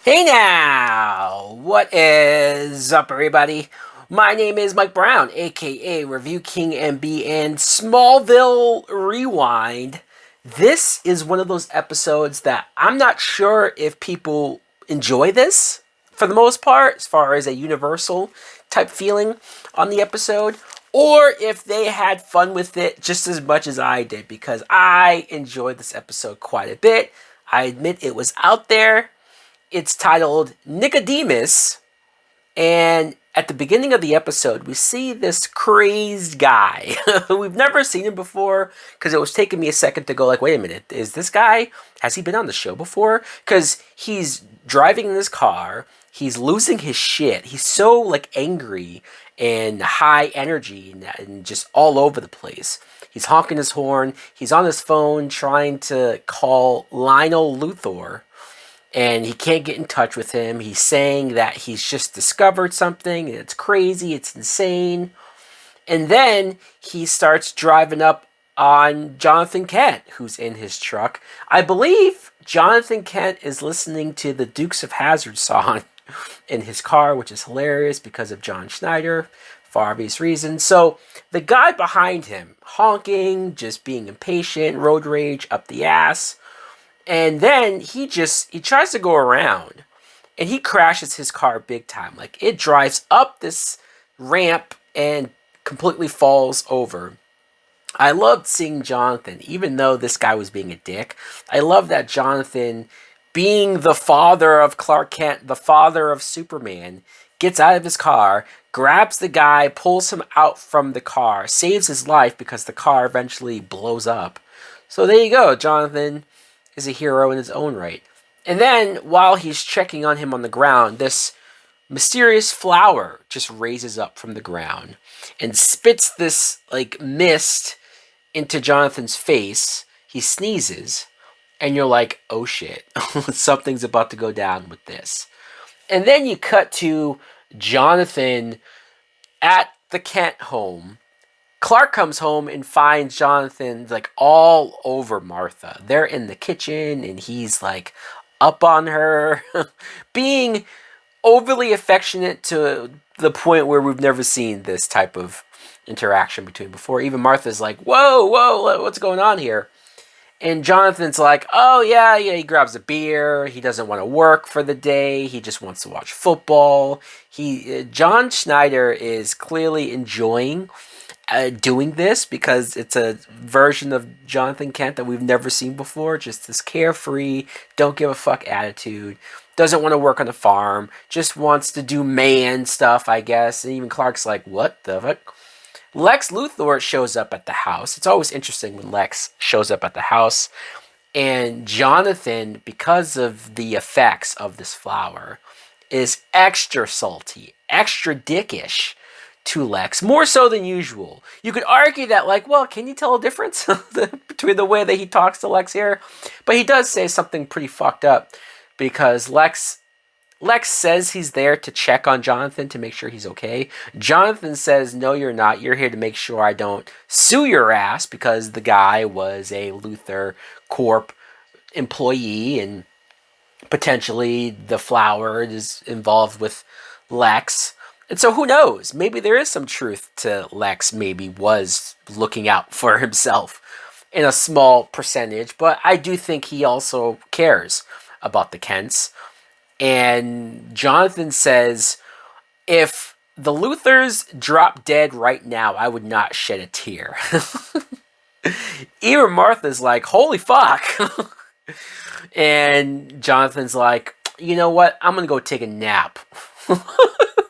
Hey now! What is up, everybody? My name is Mike Brown, aka Review King MB, and Smallville Rewind. This is one of those episodes that I'm not sure if people enjoy this for the most part, as far as a universal type feeling on the episode, or if they had fun with it just as much as I did, because I enjoyed this episode quite a bit. I admit it was out there. It's titled Nicodemus, and at the beginning of the episode, we see this crazed guy. We've never seen him before because it was taking me a second to go like, wait a minute, is this guy, has he been on the show before? Because he's driving in his car, he's losing his shit, he's so like angry and high energy and just all over the place. He's honking his horn, he's on his phone trying to call Lionel Luthor, and he can't get in touch with him. He's saying that he's just discovered something, and it's crazy, it's insane. And then he starts driving up on Jonathan Kent, who's in his truck. I believe Jonathan Kent is listening to the Dukes of Hazzard song in his car, which is hilarious because of John Schneider, for obvious reasons. So the guy behind him, honking, just being impatient, road rage up the ass. And then he tries to go around and he crashes his car big time. Like it drives up this ramp and completely falls over. I loved seeing Jonathan, even though this guy was being a dick. I love that Jonathan, being the father of Clark Kent, the father of Superman, gets out of his car, grabs the guy, pulls him out from the car, saves his life because the car eventually blows up. So there you go, Jonathan is a hero in his own right. And then while he's checking on him on the ground, this mysterious flower just raises up from the ground and spits this like mist into Jonathan's face. He sneezes, and you're like, oh shit, something's about to go down with this. And then you cut to Jonathan at the Kent home. Clark comes home and finds Jonathan like all over Martha. They're in the kitchen and he's like up on her, being overly affectionate to the point where we've never seen this type of interaction between before. Even Martha's like, whoa, whoa, what's going on here? And Jonathan's like, oh, yeah, he grabs a beer. He doesn't want to work for the day. He just wants to watch football. John Schneider is clearly enjoying doing this because it's a version of Jonathan Kent that we've never seen before. Just this carefree, don't give a fuck attitude. Doesn't want to work on the farm. Just wants to do man stuff, I guess. And even Clark's like, what the fuck? Lex Luthor shows up at the house. It's always interesting when Lex shows up at the house. And Jonathan, because of the effects of this flower, is extra salty, extra dickish to Lex, more so than usual. You could argue that, like, well, can you tell a difference between the way that he talks to Lex here? But he does say something pretty fucked up because Lex says he's there to check on Jonathan to make sure he's okay. Jonathan says, no, you're not. You're here to make sure I don't sue your ass because the guy was a Luthor Corp employee and potentially the flower is involved with Lex. And so who knows? Maybe there is some truth to Lex maybe was looking out for himself in a small percentage, but I do think he also cares about the Kents. And Jonathan says, if the Luthors drop dead right now, I would not shed a tear. Even Martha's like, holy fuck. And Jonathan's like, you know what? I'm going to go take a nap.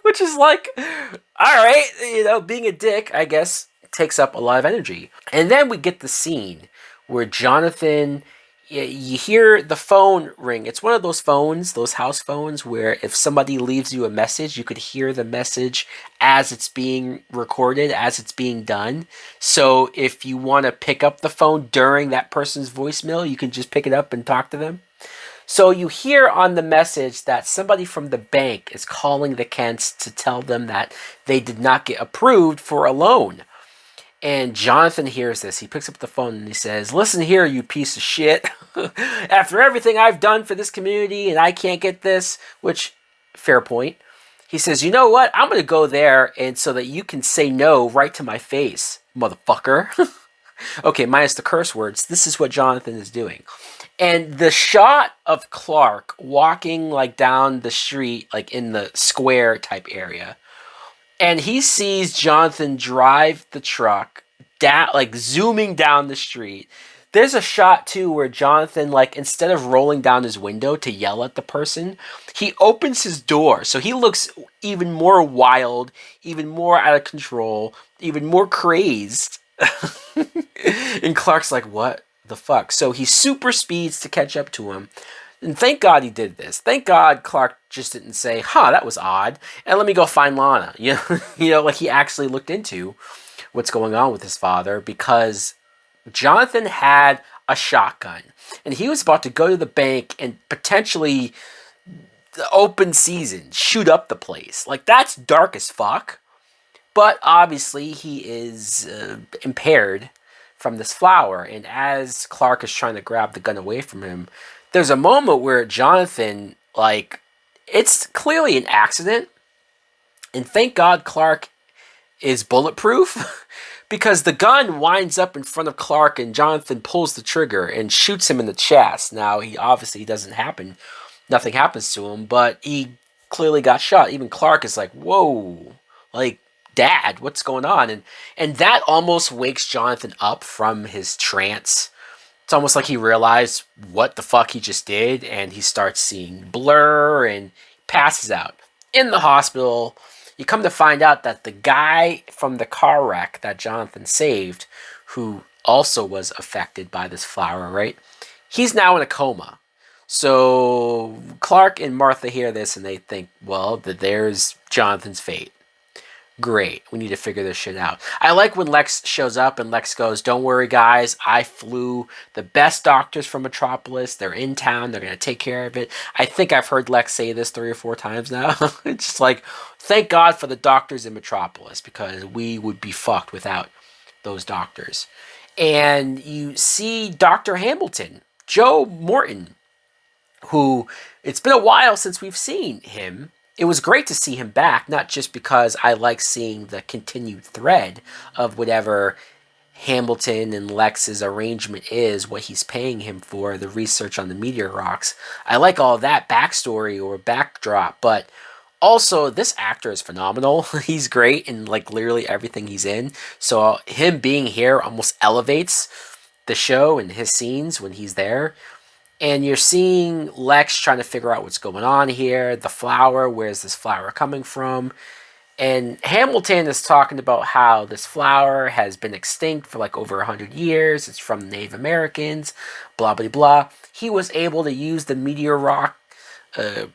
Which is like, all right, being a dick, I guess, takes up a lot of energy. And then we get the scene where Jonathan, you hear the phone ring. It's one of those phones, those house phones, where if somebody leaves you a message, you could hear the message as it's being recorded, as it's being done. So if you want to pick up the phone during that person's voicemail, you can just pick it up and talk to them. So you hear on the message that somebody from the bank is calling the Kents to tell them that they did not get approved for a loan. And Jonathan hears this. He picks up the phone and he says, "Listen here, you piece of shit. After everything I've done for this community and I can't get this," which, fair point. He says, "You know what? I'm going to go there and so that you can say no right to my face, motherfucker." Okay, minus the curse words. This is what Jonathan is doing. And the shot of Clark walking like down the street, like in the square type area, and he sees Jonathan drive the truck down, like zooming down the street. There's a shot too where Jonathan, like, instead of rolling down his window to yell at the person, he opens his door. So he looks even more wild, even more out of control, even more crazed. And Clark's like, "What the fuck?" So he super speeds to catch up to him. And thank God he did this. Thank God Clark just didn't say, that was odd, and let me go find Lana. Like he actually looked into what's going on with his father, because Jonathan had a shotgun and he was about to go to the bank and potentially the open season shoot up the place. Like, that's dark as fuck. But obviously he is impaired from this flower, and as Clark is trying to grab the gun away from him, there's a moment where Jonathan, like, it's clearly an accident, and thank God Clark is bulletproof, because the gun winds up in front of Clark and Jonathan pulls the trigger and shoots him in the chest. Now, nothing happens to him, but he clearly got shot. Even Clark is like, "Whoa, like, Dad, what's going on?" And that almost wakes Jonathan up from his trance. It's almost like he realized what the fuck he just did, and he starts seeing blur and passes out. In the hospital, you come to find out that the guy from the car wreck that Jonathan saved, who also was affected by this flower, right? He's now in a coma. So Clark and Martha hear this and they think, well, that there's Jonathan's fate. Great, we need to figure this shit out. I like when Lex shows up and Lex goes, "Don't worry, guys. I flew the best doctors from Metropolis. They're in town. They're going to take care of it." I think I've heard Lex say this 3 or 4 times now. It's just like, thank God for the doctors in Metropolis, because we would be fucked without those doctors. And you see Dr. Hamilton, Joe Morton, who, it's been a while since we've seen him. It was great to see him back, not just because I like seeing the continued thread of whatever Hamilton and Lex's arrangement is, what he's paying him for, the research on the meteor rocks. I like all that backstory or backdrop, but also this actor is phenomenal. He's great in like literally everything he's in. So him being here almost elevates the show and his scenes when he's there. And you're seeing Lex trying to figure out what's going on here. The flower, where's this flower coming from? And Hamilton is talking about how this flower has been extinct for like over 100 years. It's from Native Americans, blah, blah, blah. He was able to use the meteor rock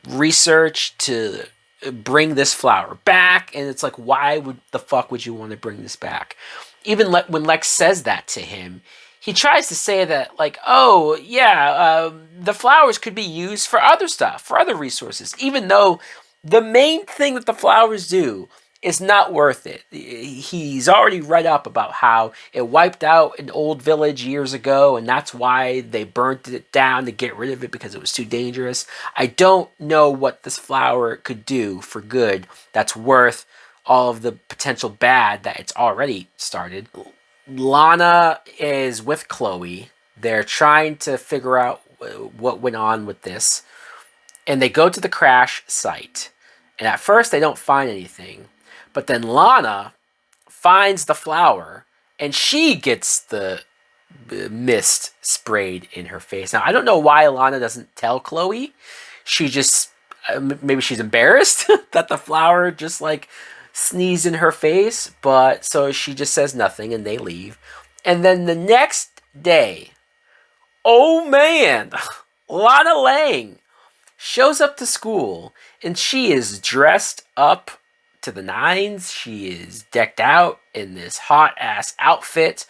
research to bring this flower back. And it's like, why would the fuck would you want to bring this back? Even when Lex says that to him, he tries to say that, like, oh, yeah, the flowers could be used for other stuff, for other resources, even though the main thing that the flowers do is not worth it. He's already read up about how it wiped out an old village years ago, and that's why they burnt it down to get rid of it, because it was too dangerous. I don't know what this flower could do for good that's worth all of the potential bad that it's already started. Lana is with Chloe. They're trying to figure out what went on with this. And they go to the crash site. And at first they don't find anything. But then Lana finds the flower. And she gets the mist sprayed in her face. Now, I don't know why Lana doesn't tell Chloe. She just, maybe she's embarrassed that the flower just like sneeze in her face, but so she just says nothing and they leave. And then the next day, oh man, Lana Lang shows up to school and she is dressed up to the nines. She is decked out in this hot ass outfit.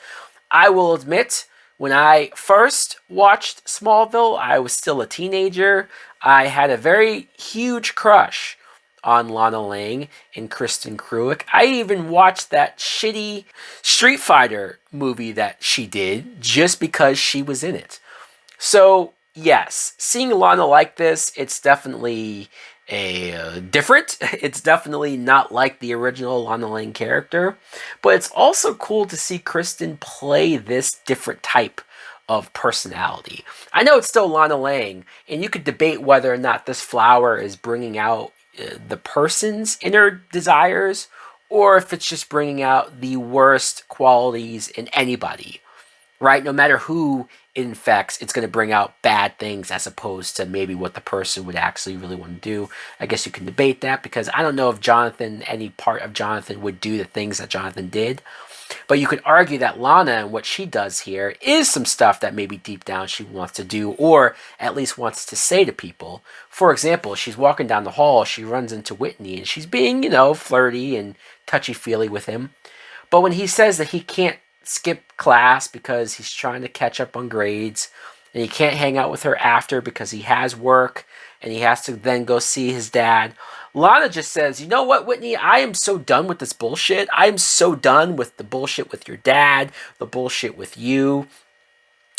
I will admit, when I first watched Smallville, I was still a teenager. I had a very huge crush on Lana Lang and Kristen Cruick. I even watched that shitty Street Fighter movie that she did just because she was in it. So, yes, seeing Lana like this, it's definitely different. It's definitely not like the original Lana Lang character, but it's also cool to see Kristen play this different type of personality. I know it's still Lana Lang, and you could debate whether or not this flower is bringing out the person's inner desires, or if it's just bringing out the worst qualities in anybody, right? No matter who it infects, it's going to bring out bad things as opposed to maybe what the person would actually really want to do. I guess you can debate that because I don't know if any part of Jonathan would do the things that Jonathan did. But you could argue that Lana and what she does here is some stuff that maybe deep down she wants to do, or at least wants to say to people. For example, she's walking down the hall, she runs into Whitney, and she's being, flirty and touchy-feely with him. But when he says that he can't skip class because he's trying to catch up on grades, and he can't hang out with her after because he has work, and he has to then go see his dad, Lana just says, you know what, Whitney, I am so done with this bullshit. I am so done with the bullshit with your dad, the bullshit with you.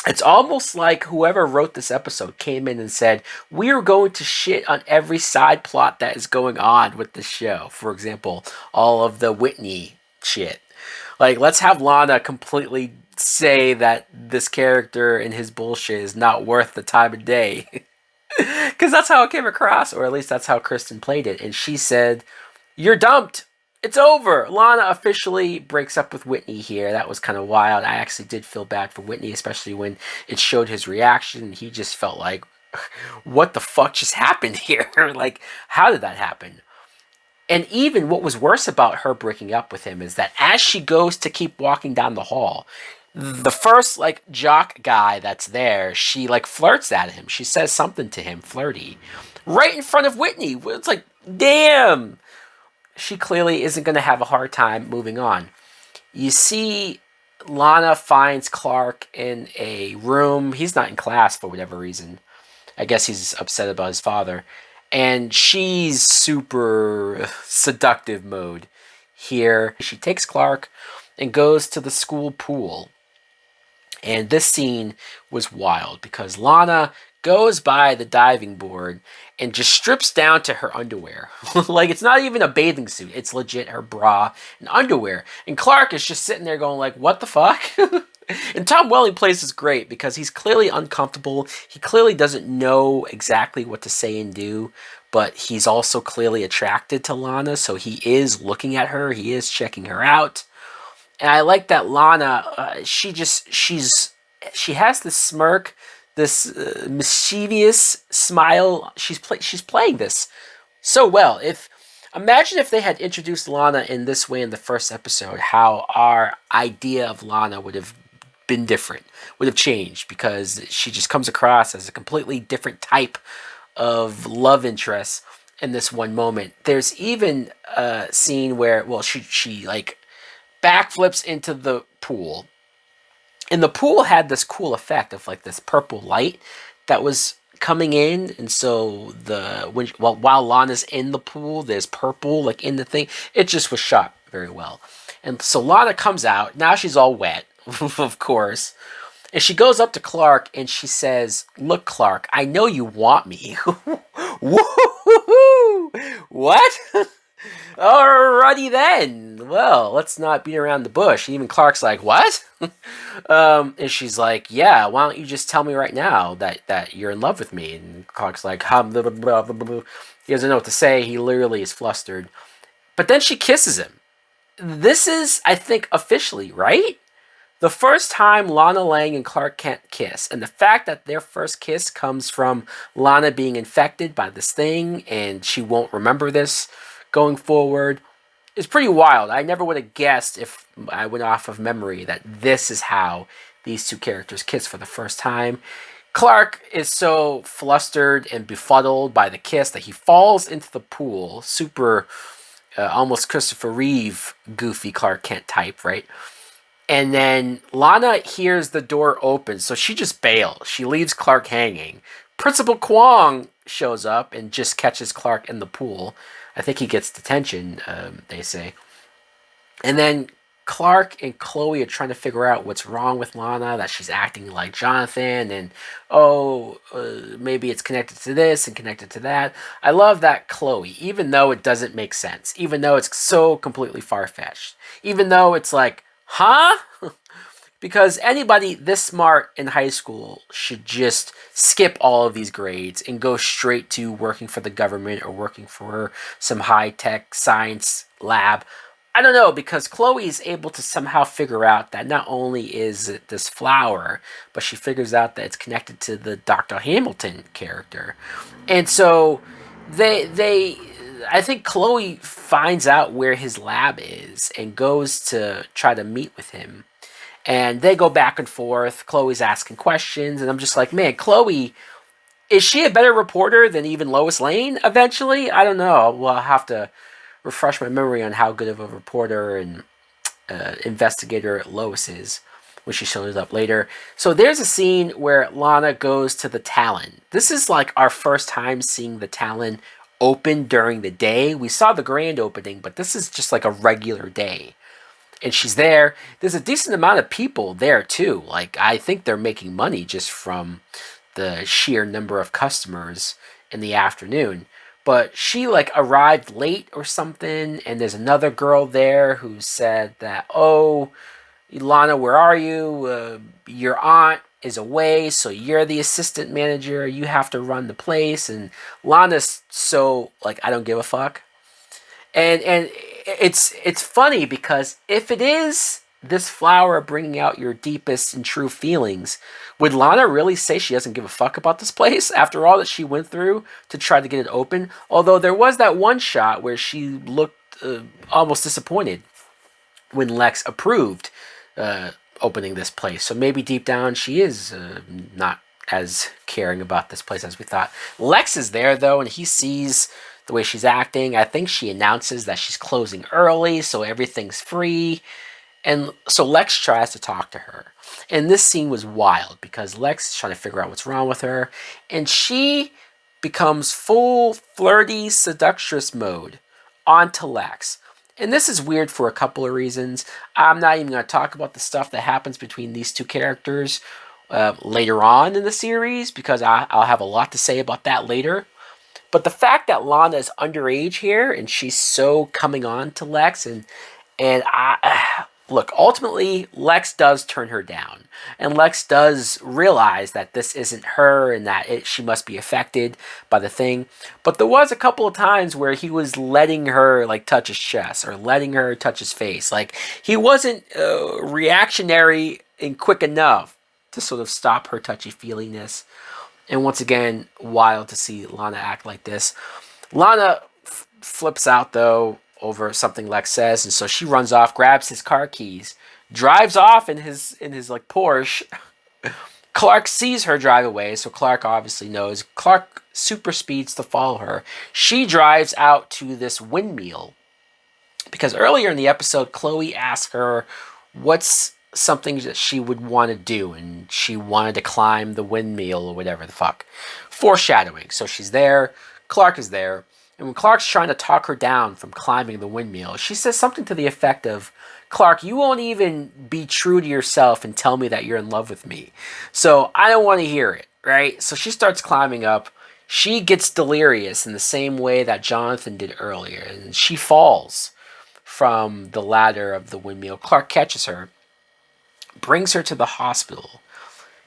It's almost like whoever wrote this episode came in and said, we are going to shit on every side plot that is going on with the show. For example, all of the Whitney shit. Like, let's have Lana completely say that this character and his bullshit is not worth the time of day. Because that's how it came across, or at least that's how Kristen played it. And she said, you're dumped. It's over. Lana officially breaks up with Whitney here. That was kind of wild. I actually did feel bad for Whitney, especially when it showed his reaction. He just felt like, what the fuck just happened here? Like, how did that happen? And even what was worse about her breaking up with him is that as she goes to keep walking down the hall, the first jock guy that's there, she flirts at him. She says something to him flirty right in front of Whitney. It's like, damn, she clearly isn't going to have a hard time moving on. You see Lana finds Clark in a room. He's not in class for whatever reason. I guess he's upset about his father. And she's super seductive mode here. She takes Clark and goes to the school pool. And this scene was wild because Lana goes by the diving board and just strips down to her underwear. Like, it's not even a bathing suit. It's legit her bra and underwear. And Clark is just sitting there going like, what the fuck? And Tom Welling plays this great because he's clearly uncomfortable. He clearly doesn't know exactly what to say and do, but he's also clearly attracted to Lana, so he is looking at her. He is checking her out. And I like that Lana, she has this smirk, this mischievous smile. She's playing this so well. Imagine if they had introduced Lana in this way in the first episode, how our idea of Lana would have been different, would have changed, because she just comes across as a completely different type of love interest in this one moment. There's even a scene where, she backflips into the pool, and the pool had this cool effect of this purple light that was coming in, and so while Lana's in the pool, there's purple in the thing. It just was shot very well. And so Lana comes out, now she's all wet, of course, and she goes up to Clark and she says, look, Clark, I know you want me. Woo-hoo-hoo-hoo! What? Alrighty then. Well, let's not beat around the bush. Even Clark's like, what? And she's like, yeah, why don't you just tell me right now that you're in love with me? And Clark's like, blah, blah, blah, blah, blah. He doesn't know what to say. He literally is flustered. But then she kisses him. This is, I think, officially, right? The first time Lana Lang and Clark Kent kiss. And the fact that their first kiss comes from Lana being infected by this thing and she won't remember this going forward is pretty wild. I never would have guessed, if I went off of memory, that this is how these two characters kiss for the first time. Clark is so flustered and befuddled by the kiss that he falls into the pool. Super, almost Christopher Reeve, goofy Clark Kent type, right? And then Lana hears the door open, so she just bails. She leaves Clark hanging. Principal Kwong shows up and just catches Clark in the pool. I think he gets detention, they say. And then Clark and Chloe are trying to figure out what's wrong with Lana, that she's acting like Jonathan, and maybe it's connected to this and connected to that. I love that Chloe, even though it doesn't make sense, even though it's so completely far fetched, even though it's like, huh? Because anybody this smart in high school should just skip all of these grades and go straight to working for the government or working for some high tech science lab. I don't know, because Chloe is able to somehow figure out that not only is it this flower, but she figures out that it's connected to the Dr. Hamilton character. And so they I think Chloe finds out where his lab is and goes to try to meet with him. And they go back and forth. Chloe's asking questions, and I'm just like, man, Chloe, is she a better reporter than even Lois Lane eventually? I don't know. Well, I'll have to refresh my memory on how good of a reporter and investigator Lois is when she shows up later. So there's a scene where Lana goes to the Talon. This is like our first time seeing the Talon open during the day. We saw the grand opening, but this is just like a regular day. And she's there. There's a decent amount of people there too. Like, I think they're making money just from the sheer number of customers in the afternoon. But she like arrived late or something, and there's another girl there who said that, oh, Lana, where are you? Your aunt is away, so you're the assistant manager. You have to run the place. And Lana's so like, I don't give a fuck. And it's funny because if it is this flower bringing out your deepest and true feelings, would Lana really say she doesn't give a fuck about this place after all that she went through to try to get it open? Although there was that one shot where she looked almost disappointed when Lex approved opening this place. So maybe deep down she is not as caring about this place as we thought. Lex is there though, and he sees the way she's acting. I think she announces that she's closing early, so everything's free. And so Lex tries to talk to her. And this scene was wild because Lex is trying to figure out what's wrong with her. And she becomes full flirty seductress mode onto Lex. And this is weird for a couple of reasons. I'm not even going to talk about the stuff that happens between these two characters later on in the series because I'll have a lot to say about that later. But the fact that Lana is underage here and she's so coming on to Lex and look, ultimately Lex does turn her down, and Lex does realize that this isn't her and that she must be affected by the thing. But there was a couple of times where he was letting her like touch his chest or letting her touch his face. Like he wasn't reactionary and quick enough to sort of stop her touchy-feeliness. And once again, wild to see Lana act like this. Lana flips out, though, over something Lex says, and so she runs off, grabs his car keys, drives off in his like Porsche. Clark sees her drive away, so Clark obviously knows. Clark super speeds to follow her. She drives out to this windmill because earlier in the episode, Chloe asked her what's something that she would want to do, and she wanted to climb the windmill or whatever the fuck. Foreshadowing. So she's there, Clark is there, and when Clark's trying to talk her down from climbing the windmill, she says something to the effect of, Clark, you won't even be true to yourself and tell me that you're in love with me. So I don't want to hear it, right? So she starts climbing up. She gets delirious in the same way that Jonathan did earlier, and she falls from the ladder of the windmill. Clark catches her, brings her to the hospital.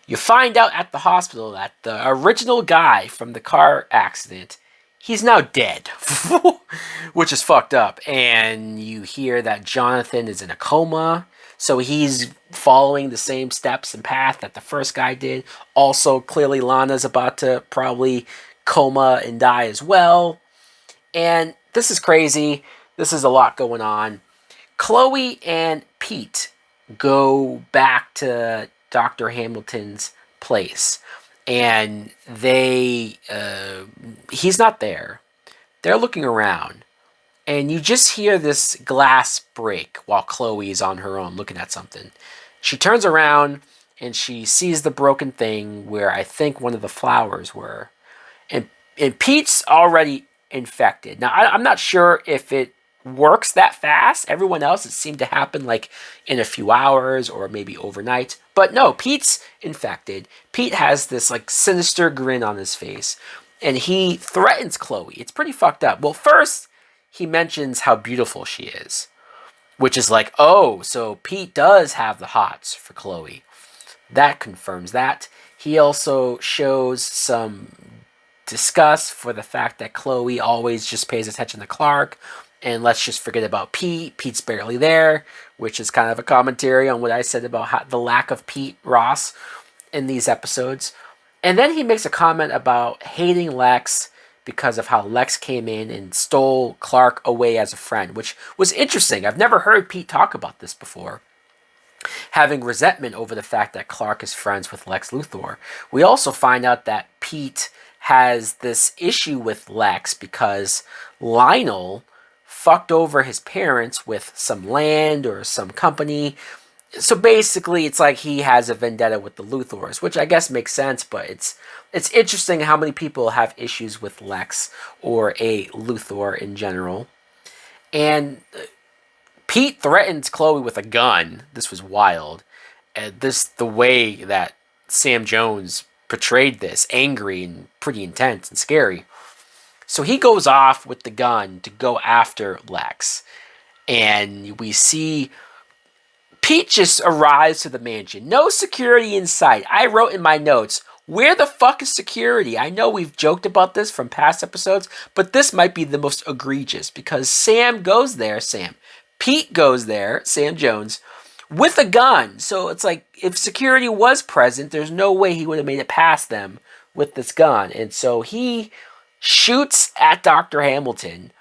You find out at the hospital that the original guy from the car accident, he's now dead, which is fucked up. And you hear that Jonathan is in a coma, so he's following the same steps and path that the first guy did. Also, clearly Lana's about to probably coma and die as well. And this is crazy. This is a lot going on. Chloe and Pete go back to Dr. Hamilton's place, and he's not there. They're looking around, and you just hear this glass break while Chloe's on her own looking at something. She turns around and she sees the broken thing where I think one of the flowers were, and Pete's already infected. Now, I'm not sure if it works that fast. Everyone else, it seemed to happen like in a few hours or maybe overnight. But no, Pete's infected. Pete has this like sinister grin on his face, and he threatens Chloe. It's pretty fucked up. Well, first, he mentions how beautiful she is, which is like, oh, so Pete does have the hots for Chloe. That confirms that. He also shows some disgust for the fact that Chloe always just pays attention to Clark, and let's just forget about Pete. Pete's barely there, which is kind of a commentary on what I said about the lack of Pete Ross in these episodes. And then he makes a comment about hating Lex because of how Lex came in and stole Clark away as a friend, which was interesting. I've never heard Pete talk about this before, having resentment over the fact that Clark is friends with Lex Luthor. We also find out that Pete has this issue with Lex because Lionel fucked over his parents with some land or some company. So basically, it's like he has a vendetta with the Luthors, which I guess makes sense, but it's interesting how many people have issues with Lex or a Luthor in general. And Pete threatens Chloe with a gun. This was wild. And the way that Sam Jones portrayed this, angry and pretty intense and scary. So he goes off with the gun to go after Lex. And we see Pete just arrives to the mansion. No security in sight. I wrote in my notes, where the fuck is security? I know we've joked about this from past episodes, but this might be the most egregious because Pete goes there, Sam Jones, with a gun. So it's like, if security was present, there's no way he would have made it past them with this gun. And so he shoots at Dr. Hamilton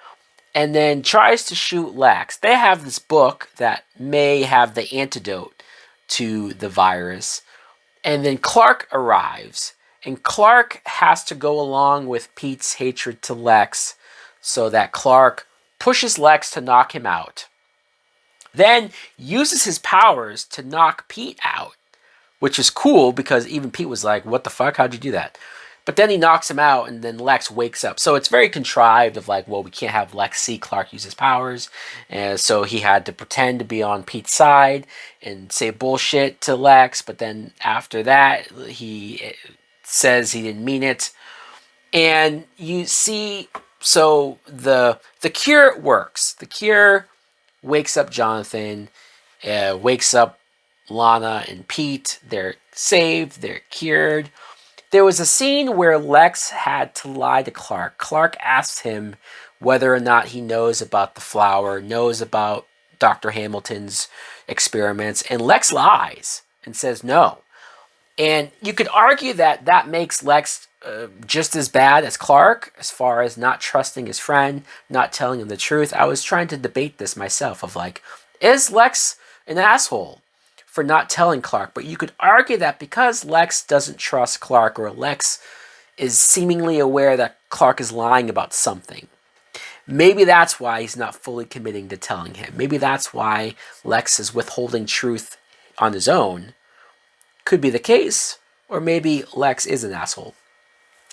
and then tries to shoot Lex. They have this book that may have the antidote to the virus. And then Clark arrives. And Clark has to go along with Pete's hatred to Lex so that Clark pushes Lex to knock him out. Then uses his powers to knock Pete out, which is cool because even Pete was like, what the fuck? How'd you do that? But then he knocks him out and then Lex wakes up. So it's very contrived of like, well, we can't have Lex see Clark use his powers. And so he had to pretend to be on Pete's side and say bullshit to Lex. But then after that, he says he didn't mean it. And you see, so the cure works. The cure wakes up Jonathan, wakes up Lana and Pete. They're saved. They're cured. There was a scene where Lex had to lie to Clark. Clark asked him whether or not he knows about the flower, knows about Dr. Hamilton's experiments, and Lex lies and says no. And you could argue that that makes Lex just as bad as Clark as far as not trusting his friend, not telling him the truth. I was trying to debate this myself of like, is Lex an asshole for not telling Clark? But you could argue that because Lex doesn't trust Clark, or Lex is seemingly aware that Clark is lying about something, maybe that's why he's not fully committing to telling him. Maybe that's why Lex is withholding truth on his own. Could be the case, or maybe Lex is an asshole.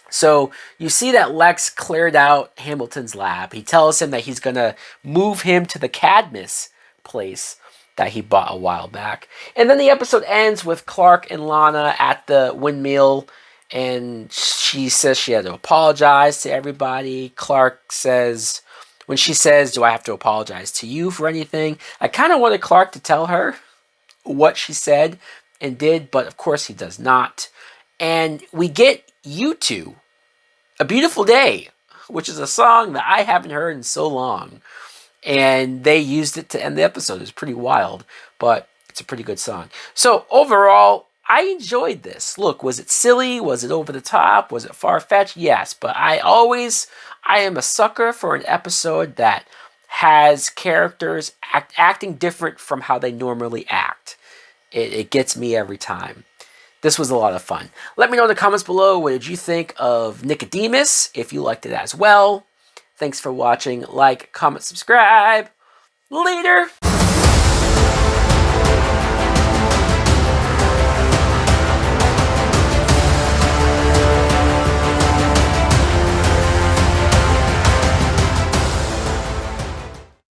So you see that Lex cleared out Hamilton's lab. He tells him that he's going to move him to the Cadmus place that he bought a while back. And then the episode ends with Clark and Lana at the windmill, and she says she had to apologize to everybody. Clark says, when she says, do I have to apologize to you for anything? I kind of wanted Clark to tell her what she said and did, but of course he does not. And we get U2, A Beautiful Day, which is a song that I haven't heard in so long. And they used it to end the episode. It's pretty wild, but it's a pretty good song. So overall, I enjoyed this. Look, was it silly? Was it over the top? Was it far-fetched? Yes, but I am a sucker for an episode that has characters acting different from how they normally act. It gets me every time. This was a lot of fun. Let me know in the comments below, what did you think of Nicodemus, if you liked it as well. Thanks for watching. Like, comment, subscribe. Later!